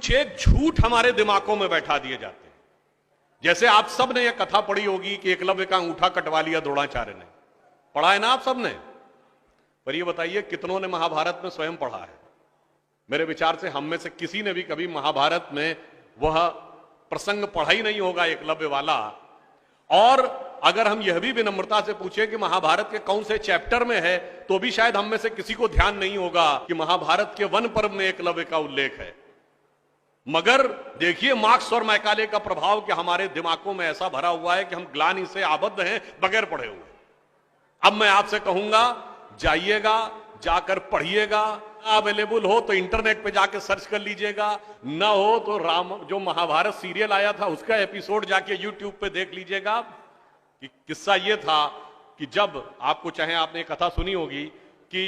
कुछ एक झूठ हमारे दिमागों में बैठा दिए जाते हैं। जैसे आप सब ने यह कथा पढ़ी होगी कि एकलव्य का अंगूठा कटवा लिया द्रोणाचार्य ने, पढ़ा है ना आप सब ने? पर यह बताइए कितनों ने महाभारत में स्वयं पढ़ा है? मेरे विचार से हम में से किसी ने भी कभी महाभारत में वह प्रसंग पढ़ा ही नहीं होगा एकलव्य वाला। और अगर हम यह भी विनम्रता से पूछें कि महाभारत के कौन से चैप्टर में है, तो भी शायद हम में से किसी को ध्यान नहीं होगा कि महाभारत के वन पर्व में एकलव्य का उल्लेख है। मगर देखिए मार्क्स और मैकाले का प्रभाव कि हमारे दिमागों में ऐसा भरा हुआ है कि हम ग्लानि से आबद्ध हैं बगैर पढ़े हुए। अब मैं आपसे कहूंगा, जाइएगा, जाकर पढ़िएगा। अवेलेबल हो तो इंटरनेट पे जाके सर्च कर लीजिएगा, ना हो तो जो महाभारत सीरियल आया था उसका एपिसोड जाके यूट्यूब पे देख लीजिएगा। कि किस्सा यह था कि जब आपको, चाहे आपने कथा सुनी होगी कि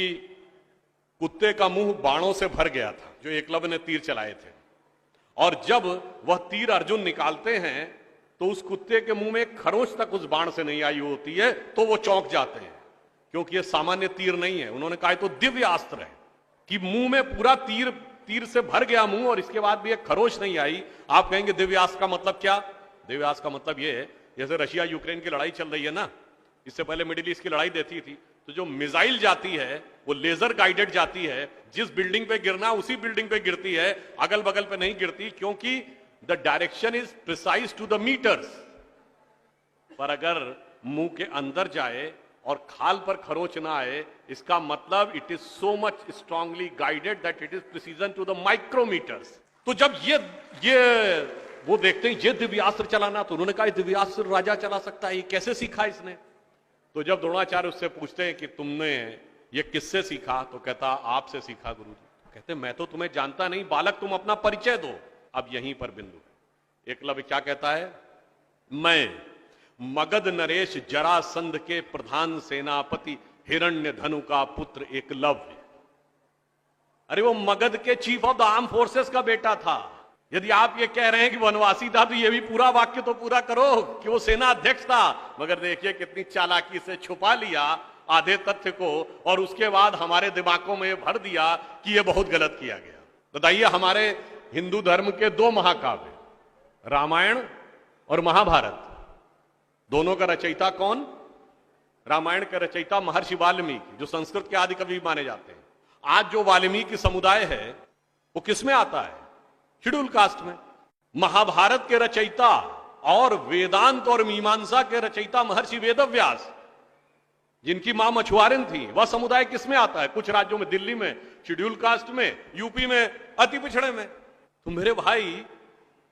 कुत्ते का मुंह बाणों से भर गया था जो एकलव्य ने तीर चलाए थे, और जब वह तीर अर्जुन निकालते हैं तो उस कुत्ते के मुंह में एक खरोंच तक उस बाण से नहीं आई होती है, तो वो चौंक जाते हैं क्योंकि ये सामान्य तीर नहीं है। उन्होंने कहा तो दिव्य अस्त्र है कि मुंह में पूरा तीर से भर गया मुंह और इसके बाद भी एक खरोंच नहीं आई। आप कहेंगे दिव्यास्त्र का मतलब क्या? दिव्यास्त्र का मतलब यह है, जैसे रशिया यूक्रेन की लड़ाई चल रही है ना, इससे पहले मिडिल ईस्ट की लड़ाई देती थी, तो जो मिसाइल जाती है वो लेजर गाइडेड जाती है, जिस बिल्डिंग पे गिरना उसी बिल्डिंग पे गिरती है, अगल बगल पे नहीं गिरती, क्योंकि the direction is precise to the metres. पर अगर मुंह के अंदर जाए और खाल पर खरोच ना आए, इसका मतलब it is so much strongly guided that it is precision to the micrometres. तो जब ये वो देखते हैं ये दिव्यास्त्र चलाना, तो उन्होंने कहा दिव्यास्त्र राजा चला सकता है, ये कैसे सीखा इसने? तो जब द्रोणाचार्य उससे पूछते हैं कि तुमने ये किससे सीखा, तो कहता आपसे सीखा गुरुजी। कहते मैं तो तुम्हें जानता नहीं बालक, तुम अपना परिचय दो। अब यहीं पर बिंदु है। एकलव्य क्या कहता है? मैं मगध नरेश जरासंध के प्रधान सेनापति हिरण्यधनु का पुत्र एकलव्य। अरे वो मगध के chief of the arm forces का बेटा था। यदि आप ये कह रहे हैं कि वनवासी था, तो ये भी पूरा वाक्य तो पूरा करो कि वो सेना अध्यक्ष था। मगर देखिए कितनी चालाकी से छुपा लिया आधे तथ्य को, और उसके बाद हमारे दिमागों में भर दिया कि ये बहुत गलत किया गया। बताइए, हमारे हिंदू धर्म के दो महाकाव्य रामायण और महाभारत, दोनों का रचयिता कौन? रामायण का रचयिता महर्षि वाल्मीकि, जो संस्कृत के आदि कवि माने जाते हैं। आज जो वाल्मीकि समुदाय है वो किस में आता है? शेड्यूल कास्ट में। महाभारत के रचयिता और वेदांत और मीमांसा के रचयिता महर्षि वेदव्यास, जिनकी मां मछुआरिन थी, वह समुदाय किस में आता है? कुछ राज्यों में, दिल्ली में शेड्यूल कास्ट में, यूपी में अति पिछड़े में। तो मेरे भाई,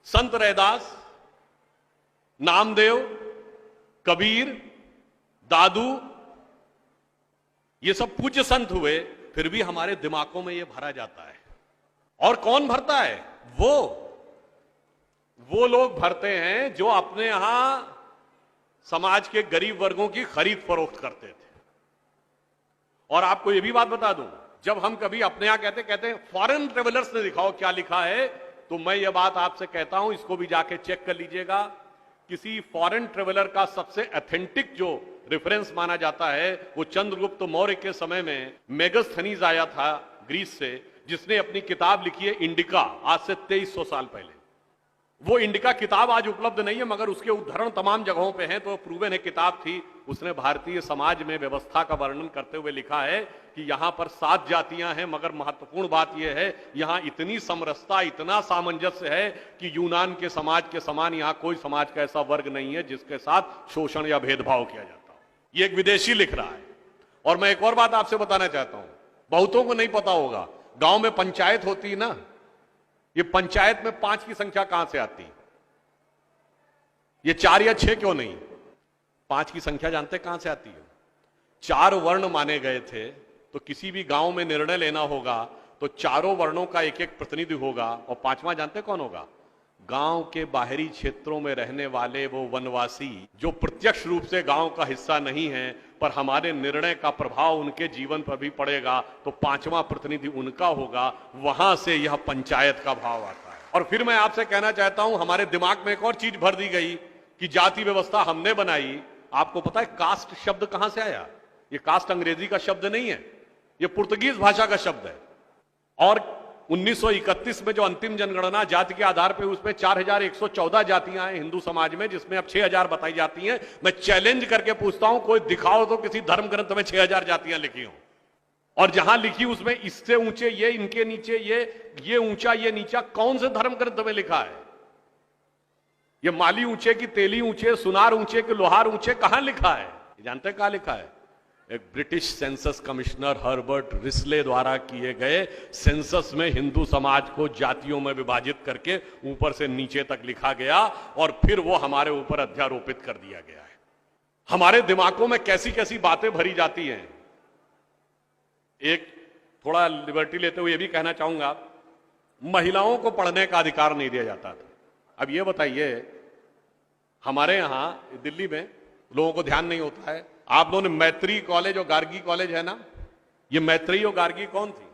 संत रैदास, नामदेव, कबीर, दादू, ये सब पूज्य संत हुए, फिर भी हमारे दिमागों में ये भरा जाता है। और कौन भरता है? वो लोग भरते हैं जो अपने यहां समाज के गरीब वर्गों की खरीद फरोख्त करते थे। और आपको यह भी बात बता दूं, जब हम कभी अपने यहां कहते हैं फॉरेन ट्रेवलर्स ने दिखाओ क्या लिखा है, तो मैं यह बात आपसे कहता हूं, इसको भी जाके चेक कर लीजिएगा। किसी फॉरेन ट्रेवलर का सबसे ऑथेंटिक जो रेफरेंस माना जाता है, वो चंद्रगुप्त मौर्य के समय में मेगस्थनीज आया था ग्रीस से, जिसने अपनी किताब लिखी है इंडिका, आज से 2300 साल पहले। वो इंडिका किताब आज उपलब्ध नहीं है, मगर उसके उद्धरण तमाम जगहों पे हैं, तो प्रूवन है किताब थी। उसने भारतीय समाज में व्यवस्था का वर्णन करते हुए लिखा है कि यहां पर 7 जातियां हैं, मगर महत्वपूर्ण बात यह है यहां इतनी समरसता, इतना सामंजस्य है कि यूनान के समाज के समान यहां कोई समाज का ऐसा वर्ग नहीं है जिसके साथ शोषण या भेदभाव किया जाता हो। ये एक विदेशी लिख रहा है। और मैं एक और बात आपसे बताना चाहता हूं, बहुतों को नहीं पता होगा, गांव में पंचायत होती है ना, ये पंचायत में 5 की संख्या कहां से आती? ये 4 या 6 क्यों नहीं? 5 की संख्या जानते कहां से आती है? 4 वर्ण माने गए थे, तो किसी भी गांव में निर्णय लेना होगा तो चारों वर्णों का एक एक प्रतिनिधि होगा, और 5वां जानते कौन होगा? गांव के बाहरी क्षेत्रों में रहने वाले वो वनवासी जो प्रत्यक्ष रूप से गांव का हिस्सा नहीं है, पर हमारे निर्णय का प्रभाव उनके जीवन पर भी पड़ेगा, तो 5वां प्रतिनिधि उनका होगा। वहां से यह पंचायत का भाव आता है। और फिर मैं आपसे कहना चाहता हूं, हमारे दिमाग में एक और चीज भर दी गई कि जाति व्यवस्था हमने बनाई। आपको पता है कास्ट शब्द कहां से आया? ये कास्ट अंग्रेजी का शब्द नहीं है, ये पुर्तगीज भाषा का शब्द है। और 1931 में जो अंतिम जनगणना जाति के आधार पर उसमें 4114 जातियां हैं हिंदू समाज में, जिसमें अब 6000 बताई जाती हैं। मैं चैलेंज करके पूछता हूं, कोई दिखाओ तो किसी धर्म ग्रंथ में 6000 जातियां लिखी हो, और जहां लिखी उसमें इससे ऊंचे ये, इनके नीचे ये ऊंचा ये नीचा, कौन से धर्म ग्रंथ में लिखा है? ये माली ऊंचे की तेली ऊंचे, सुनार ऊंचे कि लोहार ऊंचे, कहां लिखा है? जानते हैं कहां लिखा है? एक British census commissioner Herbert Risley द्वारा किए गए सेंसस में हिंदू समाज को जातियों में विभाजित करके ऊपर से नीचे तक लिखा गया, और फिर वो हमारे ऊपर अध्यारोपित कर दिया गया है। हमारे दिमागों में कैसी कैसी बातें भरी जाती हैं। एक थोड़ा लिबर्टी लेते हुए यह भी कहना चाहूंगा, महिलाओं को पढ़ने का अधिकार नहीं दिया जाता था। अब ये बताइए, हमारे यहां दिल्ली में लोगों को ध्यान नहीं होता है, आप लोगों ने मैत्री कॉलेज और गार्गी कॉलेज है ना, ये मैत्री और गार्गी कौन थी?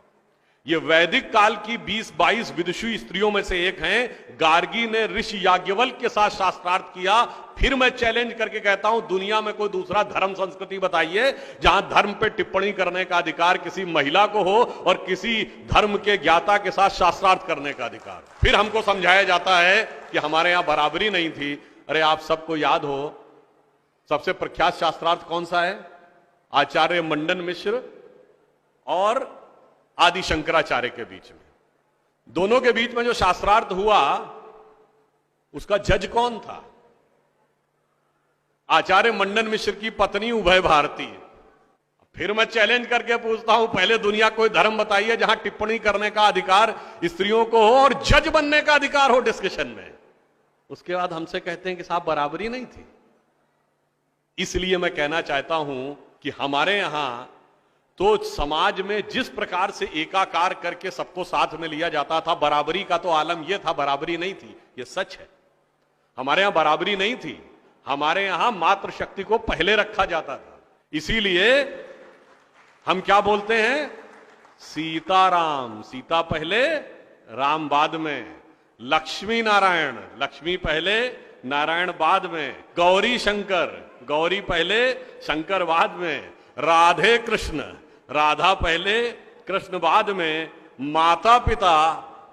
ये वैदिक काल की 20-22 विदुषी स्त्रियों में से एक हैं। गार्गी ने ऋषि याज्ञवल्क्य के साथ शास्त्रार्थ किया। फिर मैं चैलेंज करके कहता हूं, दुनिया में कोई दूसरा धर्म संस्कृति बताइए जहां धर्म पे टिप्पणी करने का अधिकार किसी महिला को हो और किसी धर्म के ज्ञाता के साथ शास्त्रार्थ करने का अधिकार। फिर हमको समझाया जाता है कि हमारे यहां बराबरी नहीं थी। अरे आप सबको याद हो, सबसे प्रख्यात शास्त्रार्थ कौन सा है? आचार्य मंडन मिश्र और आदि शंकराचार्य के बीच में। दोनों के बीच में जो शास्त्रार्थ हुआ, उसका जज कौन था? आचार्य मंडन मिश्र की पत्नी उभय भारती। फिर मैं चैलेंज करके पूछता हूं, पहले दुनिया कोई धर्म बताइए जहां टिप्पणी करने का अधिकार स्त्रियों को हो और जज बनने का अधिकार हो डिस्कशन में। उसके बाद हमसे कहते हैं कि साहब बराबरी नहीं थी। इसलिए मैं कहना चाहता हूं कि हमारे यहां तो समाज में जिस प्रकार से एकाकार करके सबको साथ में लिया जाता था, बराबरी का तो आलम यह था, बराबरी नहीं थी, यह सच है। हमारे यहां बराबरी नहीं थी। हमारे यहां मातृशक्ति को पहले रखा जाता था। इसीलिए हम क्या बोलते हैं? सीताराम, सीता पहले राम बाद में। लक्ष्मी नारायण, लक्ष्मी पहले नारायण बाद में। गौरी शंकर, गौरी पहले शंकर बाद में। राधे कृष्ण, राधा पहले कृष्ण बाद में। माता पिता,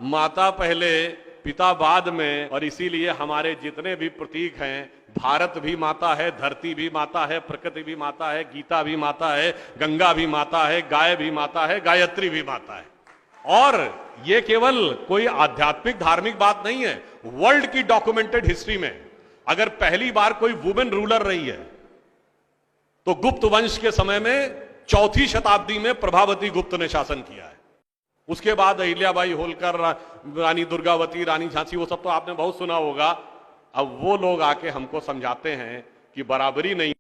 माता पहले पिता बाद में। और इसीलिए हमारे जितने भी प्रतीक हैं, भारत भी माता है, धरती भी माता है, प्रकृति भी माता है, गीता भी माता है, गंगा भी माता है, गाय भी माता है, गायत्री भी माता है। और ये केवल कोई आध्यात्मिक धार्मिक बात नहीं है। वर्ल्ड की डॉक्यूमेंटेड हिस्ट्री में अगर पहली बार कोई वुमेन रूलर रही है तो गुप्त वंश के समय में 4वीं शताब्दी में प्रभावती गुप्त ने शासन किया है। उसके बाद अहिल्याबाई होलकर, रानी दुर्गावती, रानी झांसी, वो सब तो आपने बहुत सुना होगा। अब वो लोग आके हमको समझाते हैं कि बराबरी नहीं।